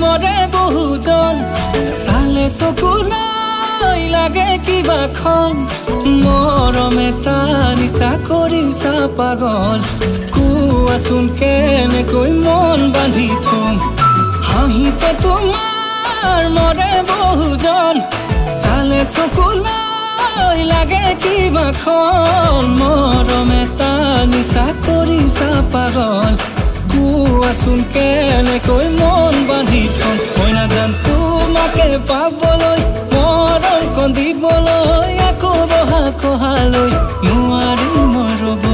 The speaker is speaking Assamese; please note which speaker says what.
Speaker 1: মৰে বহুজন চালে চকুলৈ লাগে কিবা খন মৰম এটা নিচা কৰিছা পাগল কোৱাচোন কেনেকৈ মন বান্ধি থম হাঁহিতে তোমাৰ মৰে বহুজন চালে চকুলৈ লাগে কিবা খন মৰম এটা নিচা কৰিছা পাগল কোৱাচোন কেনেকৈ মন বান্ধি থম মই নাজান তোমাকে পাবলৈ মৰম কন্দিবলৈ আকৌ বহা কহালৈ নোৱাৰি মই ৰ'ব